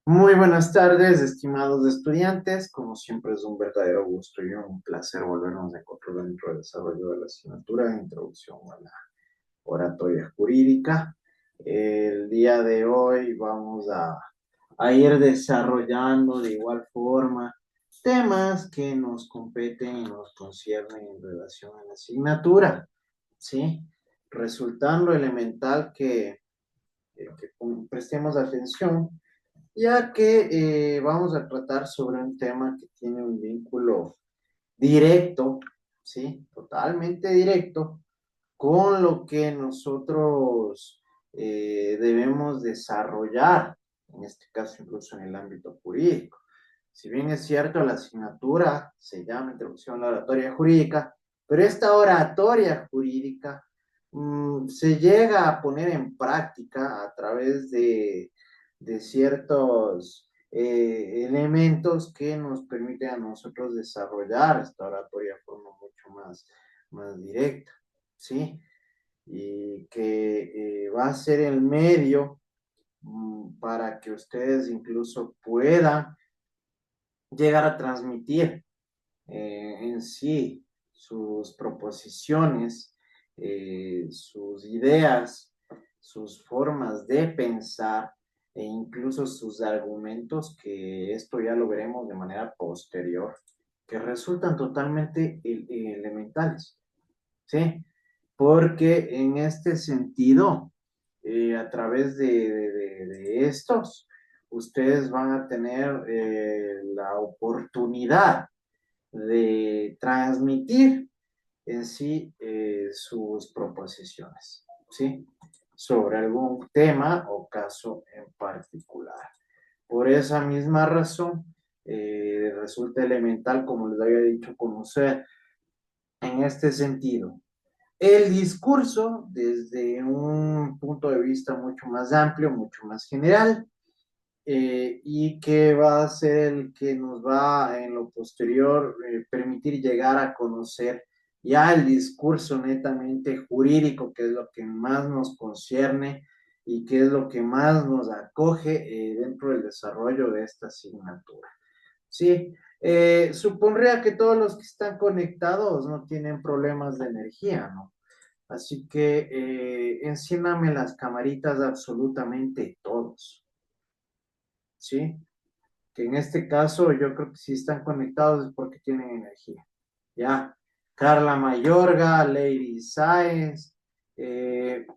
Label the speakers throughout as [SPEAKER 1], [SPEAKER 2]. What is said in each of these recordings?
[SPEAKER 1] Muy buenas tardes, estimados estudiantes. Como siempre es un verdadero gusto y un placer volvernos a encontrar dentro del desarrollo de la asignatura de Introducción a la Oratoria Jurídica. El día de hoy vamos a ir desarrollando de igual forma temas que nos competen y nos conciernen en relación a la asignatura, ¿sí? Resultando elemental que prestemos atención ya que vamos a tratar sobre un tema que tiene un vínculo directo, ¿sí? Totalmente directo, con lo que nosotros debemos desarrollar, en este caso incluso en el ámbito jurídico. Si bien es cierto, la asignatura se llama Introducción a la Oratoria Jurídica, pero esta oratoria jurídica se llega a poner en práctica a través de ciertos elementos que nos permiten a nosotros desarrollar esta oratoria de forma mucho más directa, ¿sí? Y que va a ser el medio para que ustedes incluso puedan llegar a transmitir en sí sus proposiciones, sus ideas, sus formas de pensar e incluso sus argumentos, que esto ya lo veremos de manera posterior, que resultan totalmente elementales, ¿sí? Porque en este sentido, a través de estos, ustedes van a tener la oportunidad de transmitir en sí sus proposiciones, ¿sí? Sobre algún tema o caso en particular. Por esa misma razón, resulta elemental, como les había dicho, conocer en este sentido el discurso desde un punto de vista mucho más amplio, mucho más general, y que va a ser el que nos va en lo posterior permitir llegar a conocer ya el discurso netamente jurídico, que es lo que más nos concierne y que es lo que más nos acoge dentro del desarrollo de esta asignatura. Sí, supondría que todos los que están conectados no tienen problemas de energía, ¿no? Así que enciéndame las camaritas absolutamente todos, ¿sí? Que en este caso yo creo que si están conectados es porque tienen energía. Ya, Carla Mayorga, Lady Sáenz, eh,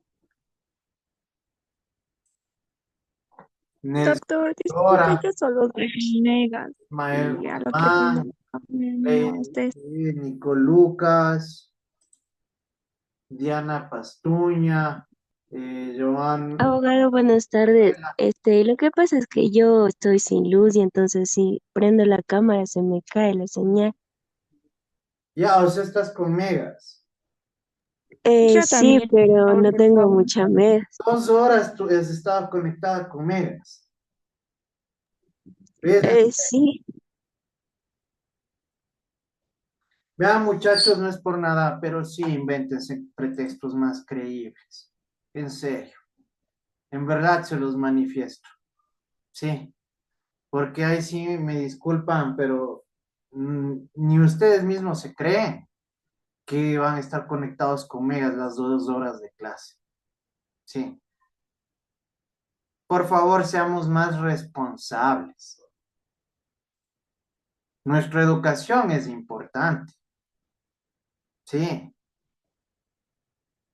[SPEAKER 1] Nelson
[SPEAKER 2] Doctor, disculpe,
[SPEAKER 1] Dora,
[SPEAKER 2] yo solo doy megas
[SPEAKER 1] Ismael
[SPEAKER 2] y a lo que
[SPEAKER 1] Guzmán,
[SPEAKER 2] no
[SPEAKER 1] Lady,
[SPEAKER 2] estés.
[SPEAKER 1] Nico Lucas, Diana Pastuña, Joan.
[SPEAKER 2] Abogado, buenas tardes. Lo que pasa es que yo estoy sin luz y entonces si prendo la cámara se me cae la señal.
[SPEAKER 1] Ya, o sea, estás con megas.
[SPEAKER 2] Yo sí, también,
[SPEAKER 1] Por
[SPEAKER 2] pero
[SPEAKER 1] favor,
[SPEAKER 2] no
[SPEAKER 1] por
[SPEAKER 2] tengo
[SPEAKER 1] favor.
[SPEAKER 2] mucha megas.
[SPEAKER 1] 2 horas tú has estado conectada con megas. ¿Ves?
[SPEAKER 2] Sí,
[SPEAKER 1] Vean, muchachos, no es por nada, pero sí invéntense pretextos más creíbles. En serio, en verdad se los manifiesto. Sí, porque ahí sí me disculpan, pero ni ustedes mismos se creen que van a estar conectados con megas las 2 horas de clase. Sí, por favor, seamos más responsables. Nuestra educación es importante. Sí,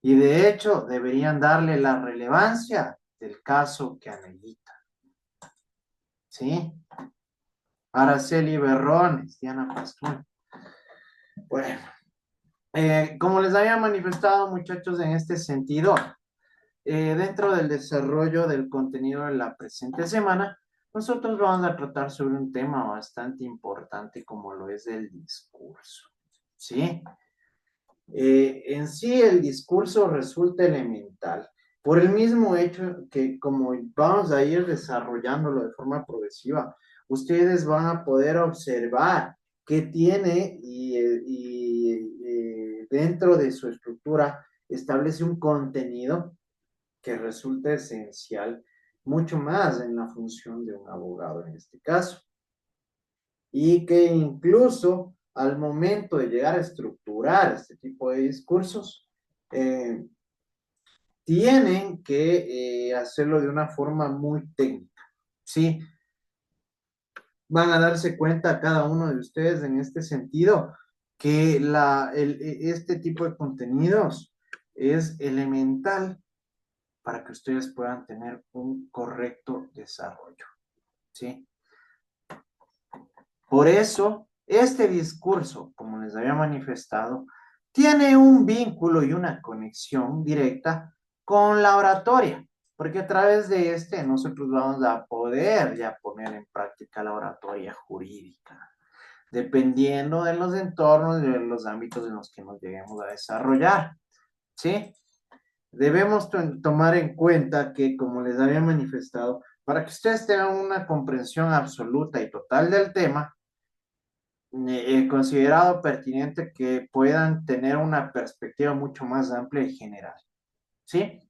[SPEAKER 1] y de hecho deberían darle la relevancia del caso que amerita. ¿Sí? Araceli Berrones, Diana Pastor. Bueno, como les había manifestado, muchachos, en este sentido, dentro del desarrollo del contenido de la presente semana, nosotros vamos a tratar sobre un tema bastante importante como lo es el discurso. ¿Sí? En sí el discurso resulta elemental por el mismo hecho que como vamos a ir desarrollándolo de forma progresiva, ustedes van a poder observar qué tiene y dentro de su estructura establece un contenido que resulta esencial mucho más en la función de un abogado en este caso. Y que incluso al momento de llegar a estructurar este tipo de discursos, eh, tienen que hacerlo de una forma muy técnica, ¿sí? Van a darse cuenta cada uno de ustedes en este sentido que este tipo de contenidos es elemental para que ustedes puedan tener un correcto desarrollo, ¿sí? Por eso, este discurso, como les había manifestado, tiene un vínculo y una conexión directa con la oratoria, porque a través de este nosotros vamos a poder ya poner en práctica la oratoria jurídica, dependiendo de los entornos y de los ámbitos en los que nos lleguemos a desarrollar, ¿sí? Debemos tomar en cuenta que, como les había manifestado, para que ustedes tengan una comprensión absoluta y total del tema, he considerado pertinente que puedan tener una perspectiva mucho más amplia y general, ¿sí?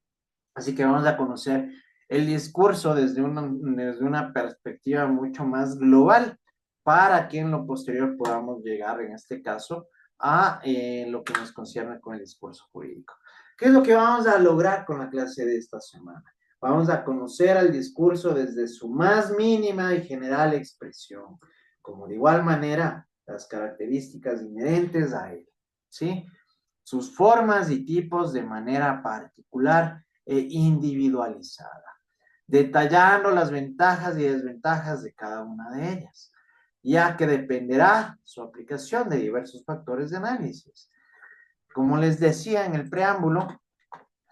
[SPEAKER 1] Así que vamos a conocer el discurso desde una perspectiva mucho más global para que en lo posterior podamos llegar, en este caso, a lo que nos concierne con el discurso jurídico. ¿Qué es lo que vamos a lograr con la clase de esta semana? Vamos a conocer al discurso desde su más mínima y general expresión, como de igual manera las características inherentes a él, ¿sí? Sus formas y tipos de manera particular e individualizada, detallando las ventajas y desventajas de cada una de ellas, ya que dependerá su aplicación de diversos factores de análisis. Como les decía en el preámbulo,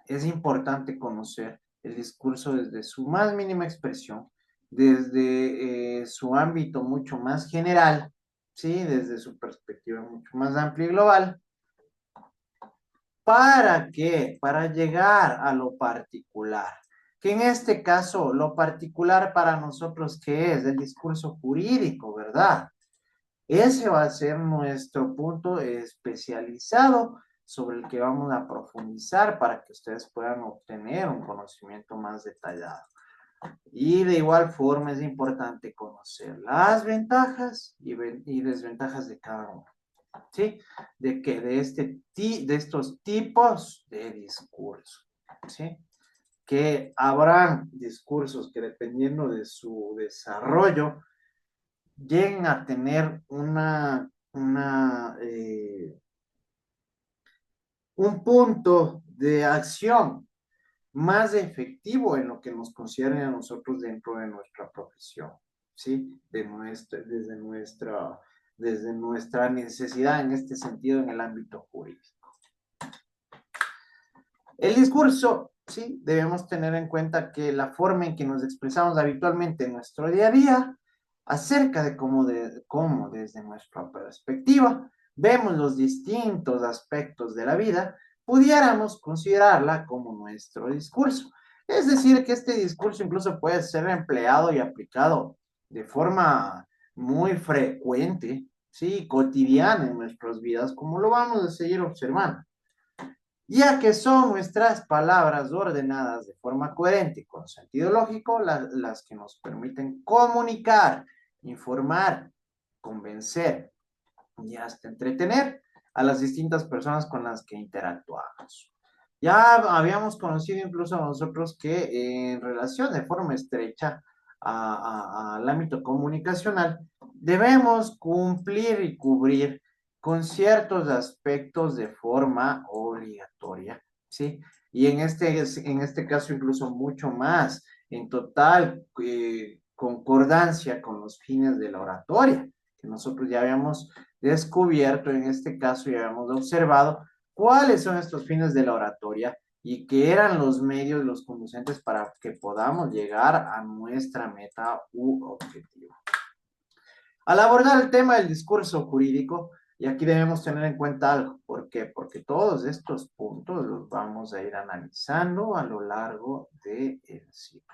[SPEAKER 1] es importante conocer el discurso desde su más mínima expresión, desde su ámbito mucho más general, ¿sí? Desde su perspectiva mucho más amplia y global. ¿Para qué? Para llegar a lo particular. Que en este caso, lo particular para nosotros, ¿qué es? El discurso jurídico, ¿verdad? Ese va a ser nuestro punto especializado sobre el que vamos a profundizar para que ustedes puedan obtener un conocimiento más detallado. Y de igual forma es importante conocer las ventajas y desventajas de cada uno. ¿Sí? ¿De qué? De estos tipos de discurso, ¿sí? Que habrán discursos que dependiendo de su desarrollo lleguen a tener un punto de acción más efectivo en lo que nos concierne a nosotros dentro de nuestra profesión, ¿sí? Desde nuestra necesidad en este sentido en el ámbito jurídico. El discurso, sí, debemos tener en cuenta que la forma en que nos expresamos habitualmente en nuestro día a día, acerca de cómo desde nuestra perspectiva vemos los distintos aspectos de la vida, pudiéramos considerarla como nuestro discurso. Es decir, que este discurso incluso puede ser empleado y aplicado de forma muy frecuente, sí, cotidiana en nuestras vidas, como lo vamos a seguir observando, ya que son nuestras palabras ordenadas de forma coherente y con sentido lógico las que nos permiten comunicar, informar, convencer y hasta entretener a las distintas personas con las que interactuamos. Ya habíamos conocido incluso nosotros que en relación de forma estrecha al ámbito comunicacional, debemos cumplir y cubrir con ciertos aspectos de forma obligatoria, ¿sí? Y en este caso incluso mucho más, en total concordancia con los fines de la oratoria, que nosotros ya habíamos descubierto, en este caso ya habíamos observado cuáles son estos fines de la oratoria y qué eran los medios, los conducentes para que podamos llegar a nuestra meta u objetivo. Al abordar el tema del discurso jurídico, y aquí debemos tener en cuenta algo, ¿por qué? Porque todos estos puntos los vamos a ir analizando a lo largo del ciclo.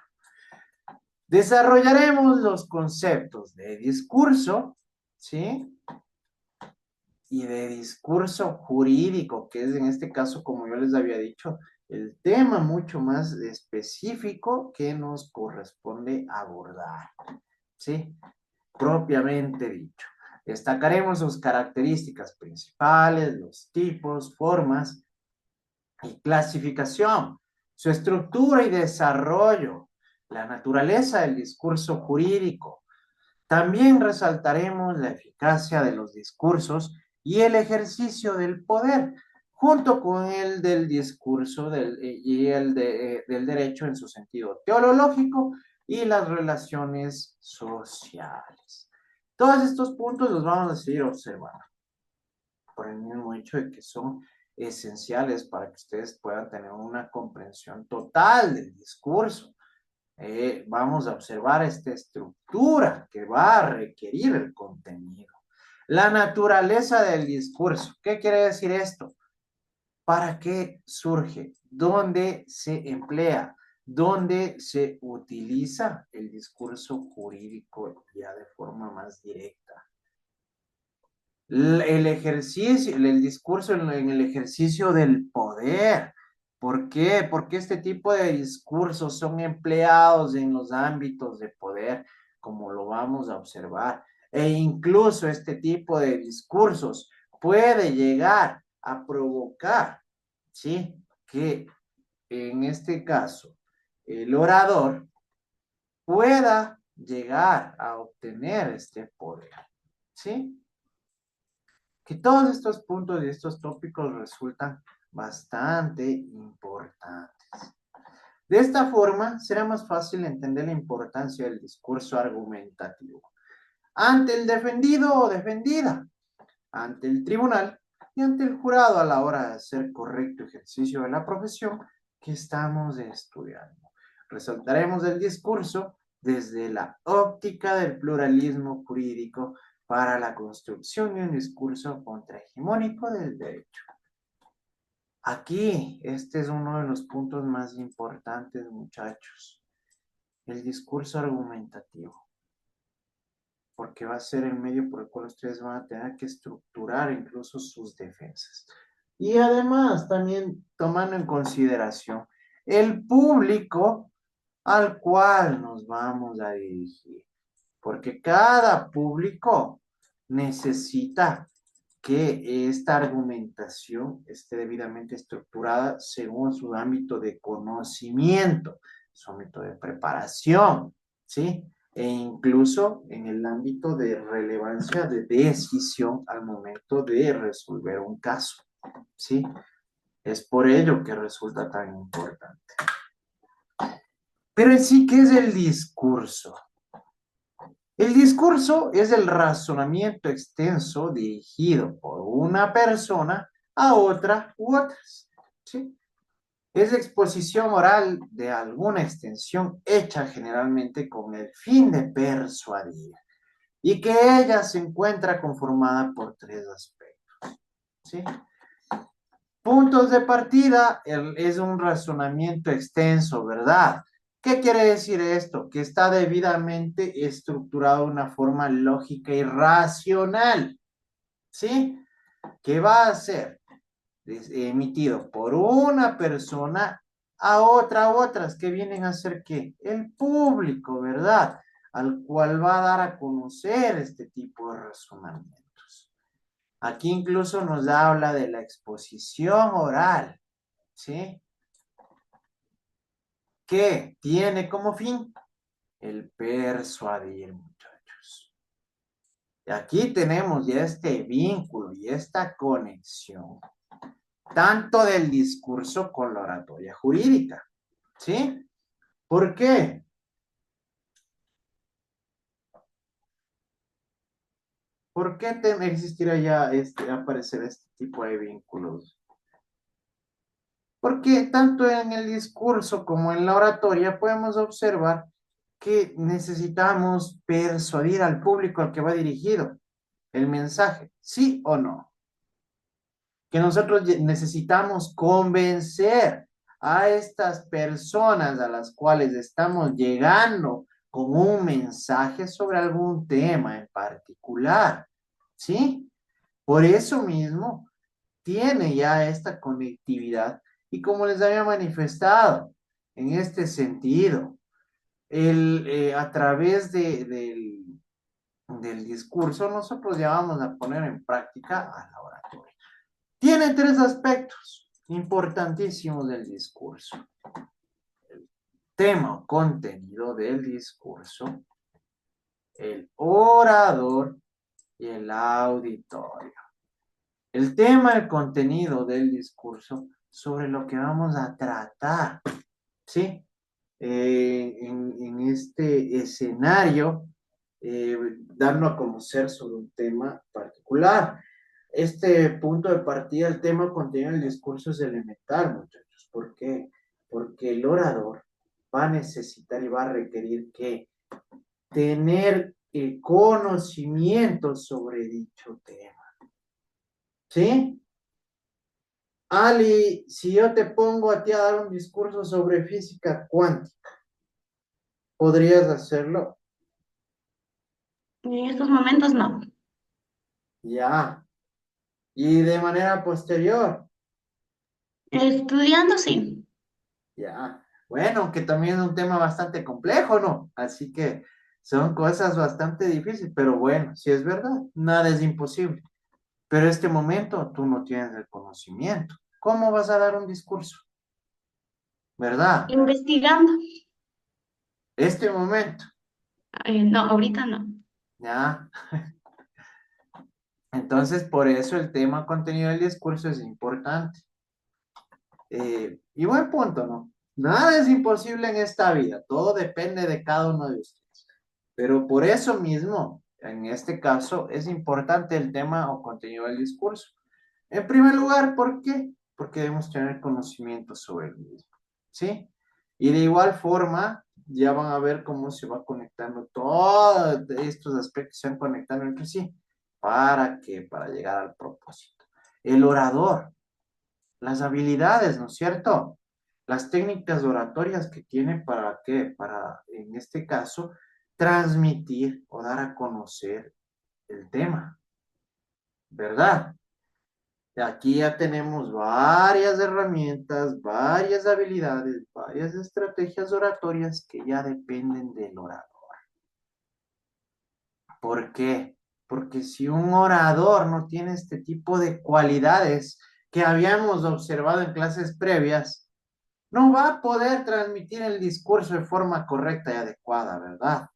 [SPEAKER 1] Desarrollaremos los conceptos de discurso, ¿sí? Y de discurso jurídico, que es en este caso, como yo les había dicho, el tema mucho más específico que nos corresponde abordar, ¿sí? Propiamente dicho. Destacaremos sus características principales, los tipos, formas y clasificación, su estructura y desarrollo, la naturaleza del discurso jurídico. También resaltaremos la eficacia de los discursos y el ejercicio del poder, junto con el del discurso y del derecho en su sentido teológico y las relaciones sociales. Todos estos puntos los vamos a seguir observando por el mismo hecho de que son esenciales para que ustedes puedan tener una comprensión total del discurso. Vamos a observar esta estructura que va a requerir el contenido. La naturaleza del discurso. ¿Qué quiere decir esto? ¿Para qué surge? ¿Dónde se emplea? ¿Dónde se utiliza el discurso jurídico ya de forma más directa? El ejercicio, el discurso en el ejercicio del poder. ¿Por qué? Porque este tipo de discursos son empleados en los ámbitos de poder, como lo vamos a observar. E incluso este tipo de discursos puede llegar a provocar, ¿sí? Que en este caso el orador pueda llegar a obtener este poder, ¿sí? Que todos estos puntos y estos tópicos resultan bastante importantes. De esta forma, será más fácil entender la importancia del discurso argumentativo ante el defendido o defendida, ante el tribunal y ante el jurado a la hora de hacer correcto ejercicio de la profesión que estamos estudiando. Resaltaremos el discurso desde la óptica del pluralismo jurídico para la construcción de un discurso contrahegemónico del derecho. Aquí, este es uno de los puntos más importantes, muchachos. El discurso argumentativo, porque va a ser el medio por el cual ustedes van a tener que estructurar incluso sus defensas. Y además, también tomando en consideración el público al cual nos vamos a dirigir, porque cada público necesita que esta argumentación esté debidamente estructurada según su ámbito de conocimiento, su ámbito de preparación, ¿sí? E incluso en el ámbito de relevancia de decisión al momento de resolver un caso, ¿sí? Es por ello que resulta tan importante. Pero en sí, ¿qué es el discurso? El discurso es el razonamiento extenso dirigido por una persona a otra u otras, ¿sí? Es exposición oral de alguna extensión hecha generalmente con el fin de persuadir y que ella se encuentra conformada por tres aspectos, ¿sí? Puntos de partida es un razonamiento extenso, ¿verdad? ¿Qué quiere decir esto? Que está debidamente estructurado de una forma lógica y racional, ¿sí? Que va a ser emitido por una persona a otra u otras que vienen a ser ¿qué? El público, ¿verdad? Al cual va a dar a conocer este tipo de razonamientos. Aquí incluso nos habla de la exposición oral, ¿sí? Que tiene como fin el persuadir, muchachos. Y aquí tenemos ya este vínculo y esta conexión, tanto del discurso con la oratoria jurídica, ¿sí? ¿Por qué? ¿Por qué existirá ya aparecer este tipo de vínculos? Porque tanto en el discurso como en la oratoria podemos observar que necesitamos persuadir al público al que va dirigido el mensaje, ¿sí o no? Que nosotros necesitamos convencer a estas personas a las cuales estamos llegando con un mensaje sobre algún tema en particular, ¿sí? Por eso mismo tiene ya esta conectividad Y como les había manifestado, en este sentido, a través del discurso, nosotros ya vamos a poner en práctica a la oratoria. Tiene tres aspectos importantísimos del discurso: tema o contenido del discurso, el orador y el auditorio. El tema, el contenido del discurso sobre lo que vamos a tratar, ¿sí? En este escenario, dando a conocer sobre un tema particular. Este punto de partida, el tema contenido del discurso es elemental, muchachos. ¿Por qué? Porque el orador va a necesitar y va a requerir que tener conocimiento sobre dicho tema. ¿Sí? Ali, si yo te pongo a ti a dar un discurso sobre física cuántica, ¿podrías hacerlo?
[SPEAKER 3] En estos momentos no.
[SPEAKER 1] Ya. Y de manera posterior,
[SPEAKER 3] Estudiando, sí.
[SPEAKER 1] ya. Bueno, que también es un tema bastante complejo, ¿no? Así que son cosas bastante difíciles, pero bueno, si es verdad, nada es imposible. Pero este momento tú no tienes el conocimiento. ¿Cómo vas a dar un discurso? ¿Verdad?
[SPEAKER 3] Investigando.
[SPEAKER 1] Este momento,
[SPEAKER 3] No, ahorita no.
[SPEAKER 1] ¿ya? Entonces, por eso el tema contenido del discurso es importante. Y buen punto, ¿no? Nada es imposible en esta vida, todo depende de cada uno de ustedes. Pero por eso mismo, en este caso, es importante el tema o contenido del discurso. En primer lugar, ¿por qué? Porque debemos tener conocimiento sobre el mismo, ¿sí? Y de igual forma, ya van a ver cómo se va conectando todos estos aspectos, se van conectando entre sí. ¿Para qué? Para llegar al propósito. El orador, las habilidades, ¿no es cierto? Las técnicas oratorias que tiene para qué, para, en este caso, transmitir o dar a conocer el tema, ¿verdad? Aquí ya tenemos varias herramientas, varias habilidades, varias estrategias oratorias que ya dependen del orador. ¿Por qué? Porque si un orador no tiene este tipo de cualidades que habíamos observado en clases previas, no va a poder transmitir el discurso de forma correcta y adecuada, ¿verdad?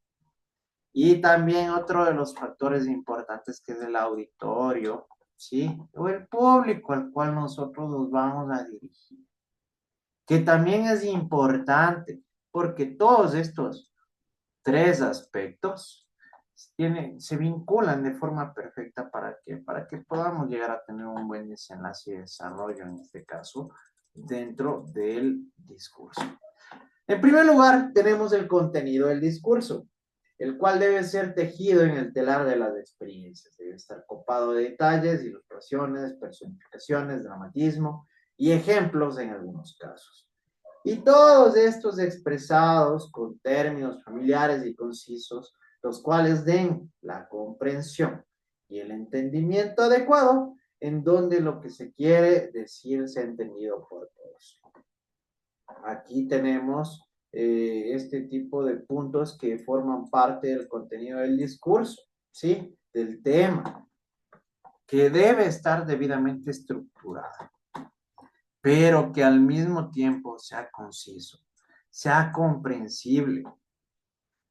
[SPEAKER 1] Y también otro de los factores importantes que es el auditorio, ¿sí? O el público al cual nosotros nos vamos a dirigir, que también es importante, porque todos estos tres aspectos se vinculan de forma perfecta para que podamos llegar a tener un buen desenlace y desarrollo, en este caso, dentro del discurso. En primer lugar, tenemos el contenido del discurso, el cual debe ser tejido en el telar de las experiencias. Debe estar copado de detalles, ilustraciones, personificaciones, dramatismo y ejemplos en algunos casos. Y todos estos expresados con términos familiares y concisos, los cuales den la comprensión y el entendimiento adecuado en donde lo que se quiere decir sea entendido por todos. Aquí tenemos este tipo de puntos que forman parte del contenido del discurso, ¿sí? Del tema, que debe estar debidamente estructurado, pero que al mismo tiempo sea conciso, sea comprensible,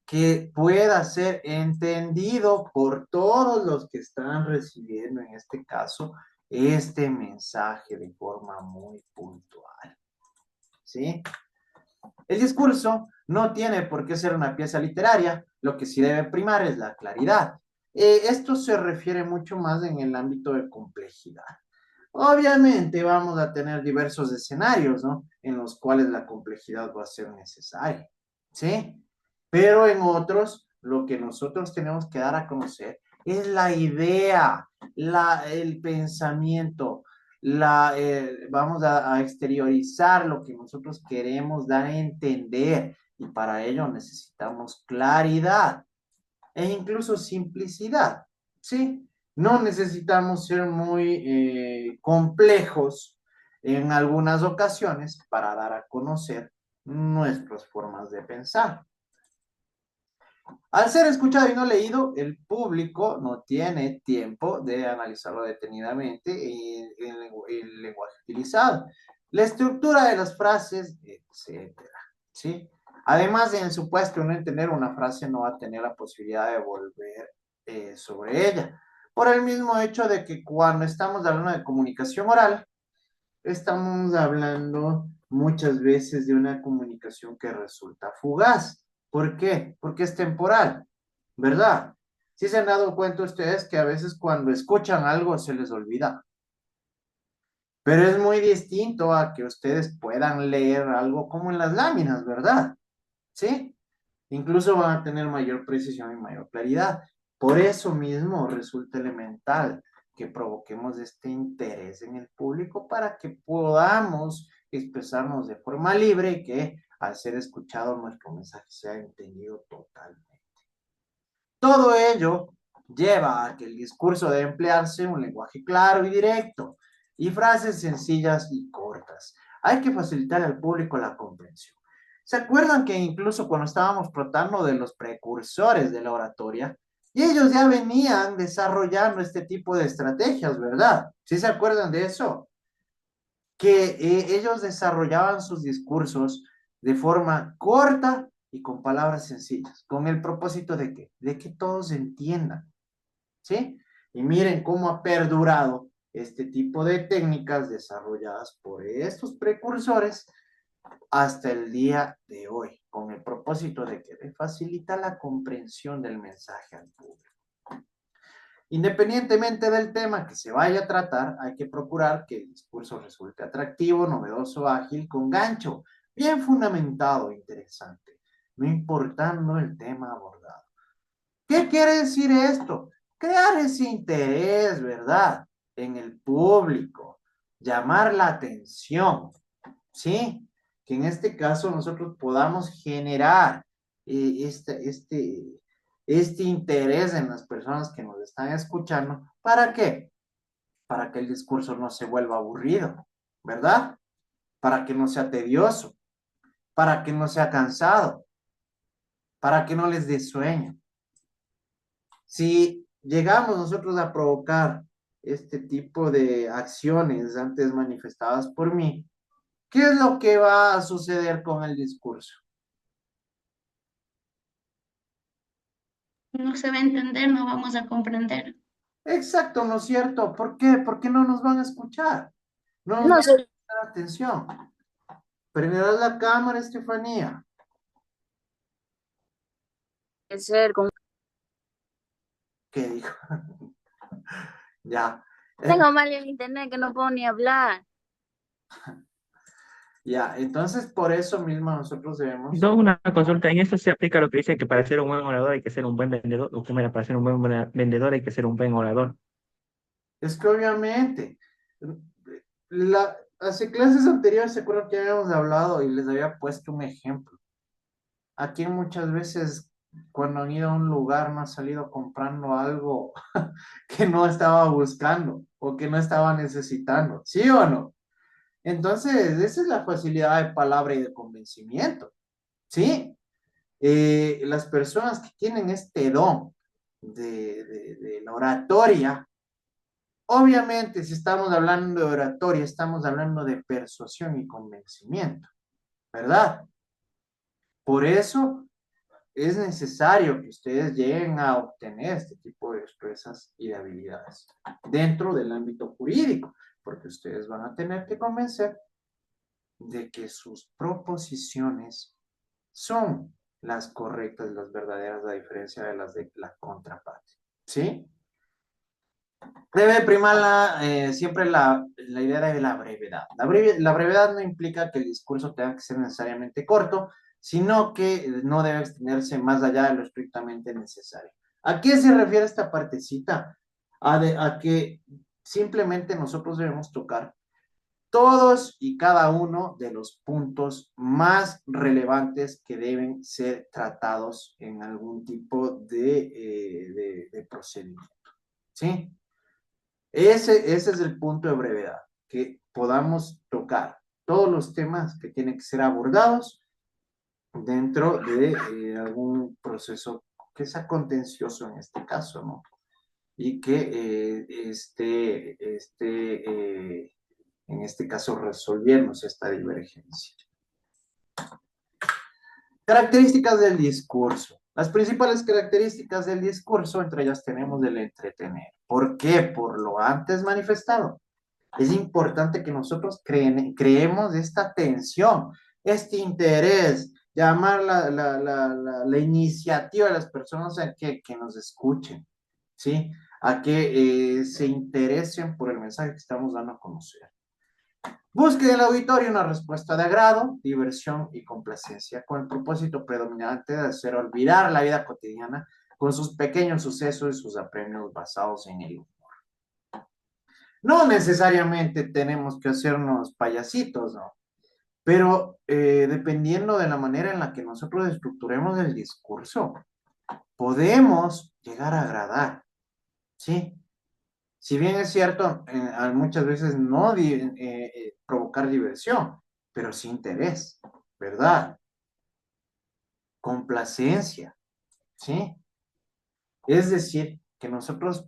[SPEAKER 1] que pueda ser entendido por todos los que están recibiendo, en este caso, este mensaje de forma muy puntual, ¿sí? El discurso no tiene por qué ser una pieza literaria, lo que sí debe primar es la claridad. Esto se refiere mucho más en el ámbito de complejidad. Obviamente vamos a tener diversos escenarios, ¿no? En los cuales la complejidad va a ser necesaria, ¿sí? Pero en otros, lo que nosotros tenemos que dar a conocer es la idea, el pensamiento, vamos a exteriorizar lo que nosotros queremos dar a entender y para ello necesitamos claridad e incluso simplicidad, ¿sí? No necesitamos ser muy complejos en algunas ocasiones para dar a conocer nuestras formas de pensar. Al ser escuchado y no leído, el público no tiene tiempo de analizarlo detenidamente en el lenguaje utilizado, la estructura de las frases, etcétera, ¿sí? Además, en el supuesto de no entender una frase, no va a tener la posibilidad de volver sobre ella, por el mismo hecho de que cuando estamos hablando de comunicación oral, estamos hablando muchas veces de una comunicación que resulta fugaz. ¿Por qué? Porque es temporal, ¿verdad? ¿Sí se han dado cuenta ustedes que a veces cuando escuchan algo se les olvida? Pero es muy distinto a que ustedes puedan leer algo como en las láminas, ¿verdad? ¿Sí? Incluso van a tener mayor precisión y mayor claridad. Por eso mismo resulta elemental que provoquemos este interés en el público para que podamos expresarnos de forma libre y que al ser escuchado nuestro mensaje sea entendido totalmente. Todo ello lleva a que el discurso debe emplearse un lenguaje claro y directo y frases sencillas y cortas. Hay que facilitar al público la comprensión. ¿Se acuerdan que incluso cuando estábamos tratando de los precursores de la oratoria, y ellos ya venían desarrollando este tipo de estrategias, ¿verdad? ¿Sí se acuerdan de eso? Que ellos desarrollaban sus discursos de forma corta y con palabras sencillas, con el propósito de qué? De que todos entiendan, ¿sí? Y miren cómo ha perdurado este tipo de técnicas desarrolladas por estos precursores hasta el día de hoy, con el propósito de que facilita la comprensión del mensaje al público. Independientemente del tema que se vaya a tratar, hay que procurar que el discurso resulte atractivo, novedoso, ágil, con gancho, bien fundamentado e interesante, no importando el tema abordado. ¿Qué quiere decir esto? Crear ese interés, ¿verdad? En el público, llamar la atención, ¿sí? Que en este caso nosotros podamos generar este interés en las personas que nos están escuchando. ¿Para qué? Para que el discurso no se vuelva aburrido, ¿verdad? Para que no sea tedioso, para que no sea cansado, para que no les dé sueño. Si llegamos nosotros a provocar este tipo de acciones antes manifestadas por mí, ¿qué es lo que va a suceder con el discurso?
[SPEAKER 3] No se va a entender, no vamos a comprender.
[SPEAKER 1] Exacto, ¿no es cierto? ¿Por qué? Porque no nos van a escuchar, no nos
[SPEAKER 2] No
[SPEAKER 1] van
[SPEAKER 2] sé
[SPEAKER 1] a prestar atención. Prenderás la cámara, Estefanía.
[SPEAKER 2] qué hacer con...
[SPEAKER 1] ¿Qué dijo? Ya.
[SPEAKER 2] Tengo mal el internet que no puedo ni hablar.
[SPEAKER 1] Ya, entonces por eso mismo nosotros debemos.
[SPEAKER 4] No, una consulta. En eso se aplica lo que dice que para ser un buen orador hay que ser un buen vendedor. O que mira, para ser un buen vendedor hay que ser un buen orador.
[SPEAKER 1] Es que obviamente, hace clases anteriores, se acuerdan que habíamos hablado y les había puesto un ejemplo. Aquí muchas veces cuando han ido a un lugar no han salido comprando algo que no estaba buscando o que no estaba necesitando, ¿sí o no? Entonces, esa es la facilidad de palabra y de convencimiento, ¿sí? Las personas que tienen este don de la oratoria, obviamente, si estamos hablando de oratoria, estamos hablando de persuasión y convencimiento, ¿verdad? Por eso es necesario que ustedes lleguen a obtener este tipo de destrezas y de habilidades dentro del ámbito jurídico, porque ustedes van a tener que convencer de que sus proposiciones son las correctas, las verdaderas, a diferencia de las de la contraparte. ¿Sí? Debe primar siempre la idea de la brevedad. La brevedad no implica que el discurso tenga que ser necesariamente corto, sino que no debe extenderse más allá de lo estrictamente necesario. ¿A qué se refiere esta partecita? A que simplemente nosotros debemos tocar todos y cada uno de los puntos más relevantes que deben ser tratados en algún tipo de procedimiento. ¿Sí? Ese es el punto de brevedad, que podamos tocar todos los temas que tienen que ser abordados dentro de algún proceso que sea contencioso en este caso, ¿no? Y que en este caso, resolviéndose esta divergencia. Características del discurso. Las principales características del discurso, entre ellas tenemos el entretener. ¿Por qué? Por lo antes manifestado. Es importante que nosotros creemos esta atención, este interés, llamar la iniciativa de las personas a que nos escuchen, ¿sí? A que se interesen por el mensaje que estamos dando a conocer. Busque del auditorio una respuesta de agrado, diversión y complacencia, con el propósito predominante de hacer olvidar la vida cotidiana con sus pequeños sucesos y sus apremios basados en el humor. No necesariamente tenemos que hacernos payasitos, ¿no? Pero dependiendo de la manera en la que nosotros estructuremos el discurso, podemos llegar a agradar, ¿sí? Si bien es cierto, muchas veces no provocar diversión, pero sí interés, ¿verdad? Complacencia, ¿sí? Es decir, que nosotros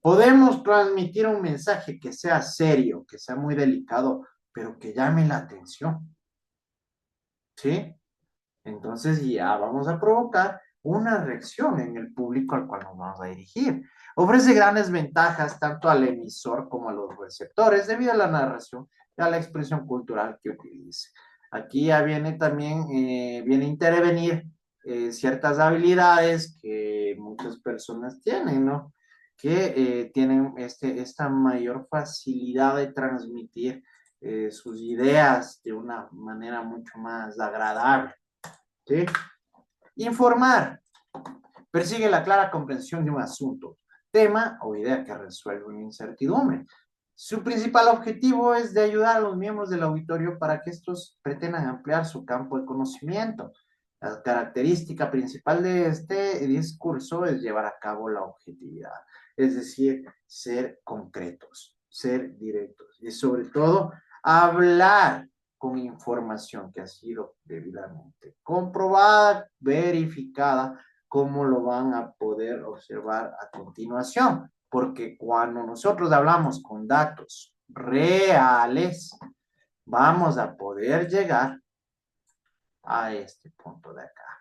[SPEAKER 1] podemos transmitir un mensaje que sea serio, que sea muy delicado, pero que llame la atención, ¿sí? Entonces ya vamos a provocar una reacción en el público al cual nos vamos a dirigir. Ofrece grandes ventajas tanto al emisor como a los receptores debido a la narración y a la expresión cultural que utilice. Aquí ya viene también, viene a intervenir ciertas habilidades que muchas personas tienen, ¿no? Que tienen esta mayor facilidad de transmitir sus ideas de una manera mucho más agradable. ¿Sí? Informar. Persigue la clara comprensión de un asunto, tema o idea que resuelve una incertidumbre. Su principal objetivo es de ayudar a los miembros del auditorio para que estos pretendan ampliar su campo de conocimiento. La característica principal de este discurso es llevar a cabo la objetividad, es decir, ser concretos, ser directos y sobre todo hablar con información que ha sido debidamente comprobada, verificada, como lo van a poder observar a continuación. Porque cuando nosotros hablamos con datos reales, vamos a poder llegar a este punto de acá,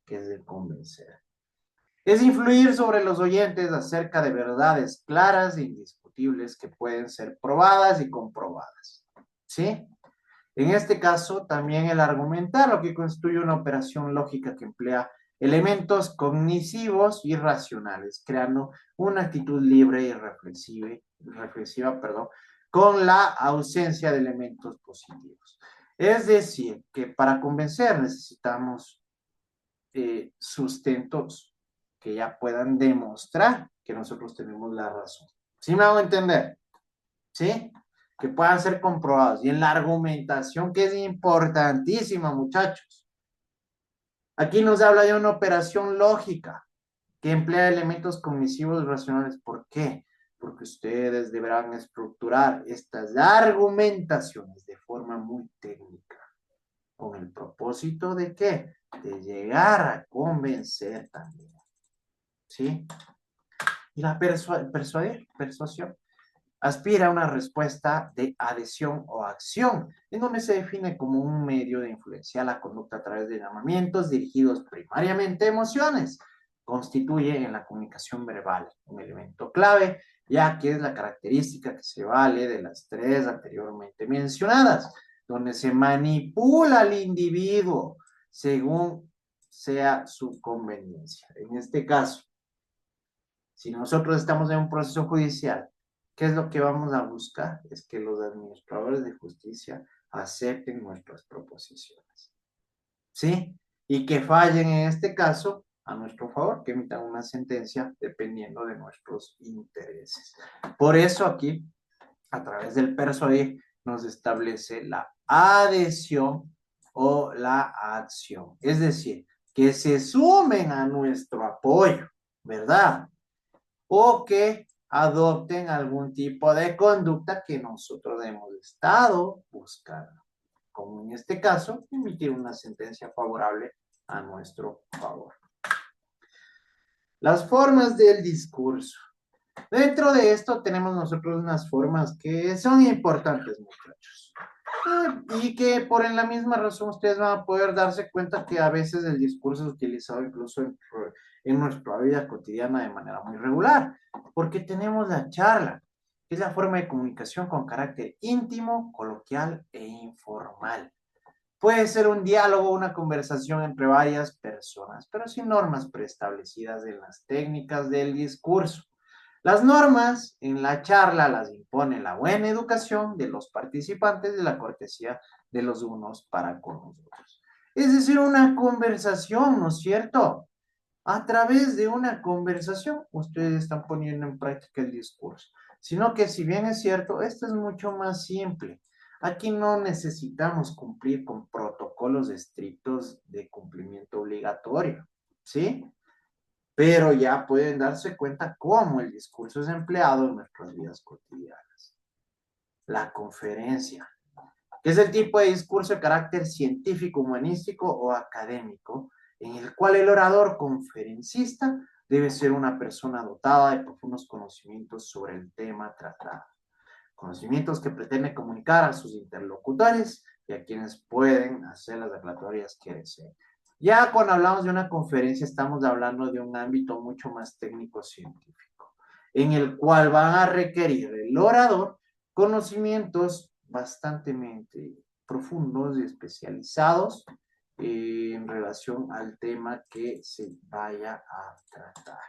[SPEAKER 1] que es el convencer. Es influir sobre los oyentes acerca de verdades claras e indiscutibles que pueden ser probadas y comprobadas. ¿Sí? En este caso, también el argumentar, lo que constituye una operación lógica que emplea elementos cognitivos y racionales, creando una actitud libre y reflexiva, con la ausencia de elementos positivos. Es decir, que para convencer necesitamos sustentos que ya puedan demostrar que nosotros tenemos la razón. ¿Sí me hago entender? ¿Sí? Que puedan ser comprobados. Y en la argumentación, que es importantísima, muchachos. Aquí nos habla de una operación lógica que emplea elementos cognitivos y racionales. ¿Por qué? Porque ustedes deberán estructurar estas argumentaciones de forma muy técnica. ¿Con el propósito de qué? De llegar a convencer también. ¿Sí? Y la persuasión aspira a una respuesta de adhesión o acción, en donde se define como un medio de influenciar la conducta a través de llamamientos dirigidos primariamente a emociones. Constituye en la comunicación verbal un elemento clave, ya que es la característica que se vale de las tres anteriormente mencionadas, donde se manipula al individuo según sea su conveniencia. En este caso, si nosotros estamos en un proceso judicial, ¿qué es lo que vamos a buscar? Es que los administradores de justicia acepten nuestras proposiciones. ¿Sí? Y que fallen en este caso a nuestro favor, que emitan una sentencia dependiendo de nuestros intereses. Por eso aquí, a través del persuadir, nos establece la adhesión o la acción. Es decir, que se sumen a nuestro apoyo, ¿verdad? O que adopten algún tipo de conducta que nosotros hemos Estado buscar, como en este caso, emitir una sentencia favorable a nuestro favor. Las formas del discurso. Dentro de esto tenemos nosotros unas formas que son importantes, muchachos. Y que por la misma razón ustedes van a poder darse cuenta que a veces el discurso es utilizado incluso en nuestra vida cotidiana de manera muy regular. Porque tenemos la charla, que es la forma de comunicación con carácter íntimo, coloquial e informal. Puede ser un diálogo, una conversación entre varias personas, pero sin normas preestablecidas en las técnicas del discurso. Las normas en la charla las impone la buena educación de los participantes y la cortesía de los unos para con los otros. Es decir, una conversación, ¿no es cierto? A través de una conversación, ustedes están poniendo en práctica el discurso. Sino que si bien es cierto, esto es mucho más simple. Aquí no necesitamos cumplir con protocolos estrictos de cumplimiento obligatorio, ¿sí? Pero ya pueden darse cuenta cómo el discurso es empleado en nuestras vidas cotidianas. La conferencia, que es el tipo de discurso de carácter científico, humanístico o académico, en el cual el orador conferencista debe ser una persona dotada de profundos conocimientos sobre el tema tratado. Conocimientos que pretende comunicar a sus interlocutores y a quienes pueden hacer las declaratorias que deseen. Ya cuando hablamos de una conferencia estamos hablando de un ámbito mucho más técnico-científico, en el cual van a requerir el orador conocimientos bastante profundos y especializados en relación al tema que se vaya a tratar.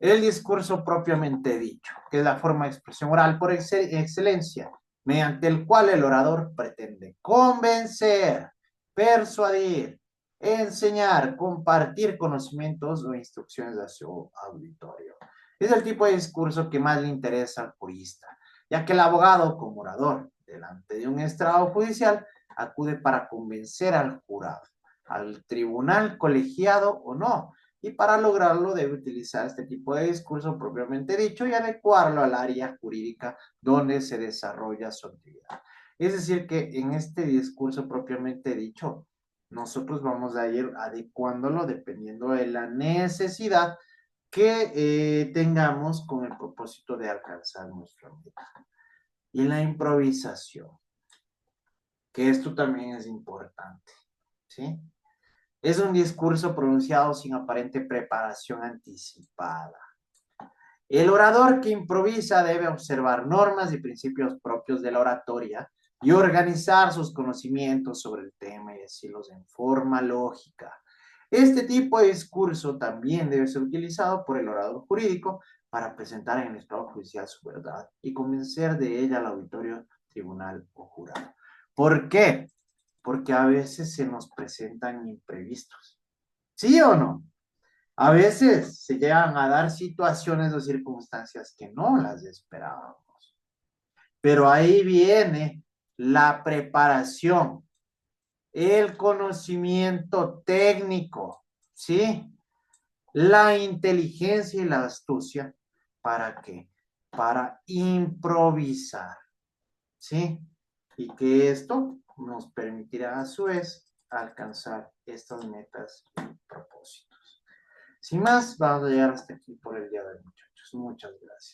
[SPEAKER 1] El discurso propiamente dicho, que es la forma de expresión oral por excelencia, mediante el cual el orador pretende convencer, persuadir, enseñar, compartir conocimientos o instrucciones a su auditorio. Es el tipo de discurso que más le interesa al jurista, ya que el abogado, como orador, delante de un estrado judicial, acude para convencer al jurado, al tribunal colegiado o no, y para lograrlo debe utilizar este tipo de discurso propiamente dicho y adecuarlo al área jurídica donde se desarrolla su actividad. Es decir, que en este discurso propiamente dicho, nosotros vamos a ir adecuándolo dependiendo de la necesidad que tengamos con el propósito de alcanzar nuestra meta. Y la improvisación, que esto también es importante, ¿sí? Es un discurso pronunciado sin aparente preparación anticipada. El orador que improvisa debe observar normas y principios propios de la oratoria y organizar sus conocimientos sobre el tema y decirlos en forma lógica. Este tipo de discurso también debe ser utilizado por el orador jurídico para presentar en el estrado judicial su verdad y convencer de ella al auditorio, tribunal o jurado. ¿Por qué? Porque a veces se nos presentan imprevistos. ¿Sí o no? A veces se llegan a dar situaciones o circunstancias que no las esperábamos. Pero ahí viene la preparación, el conocimiento técnico, ¿sí? La inteligencia y la astucia. ¿Para qué? Para improvisar, ¿sí? Y que esto nos permitirá a su vez alcanzar estas metas y propósitos. Sin más, vamos a llegar hasta aquí por el día de hoy, muchachos. Muchas gracias.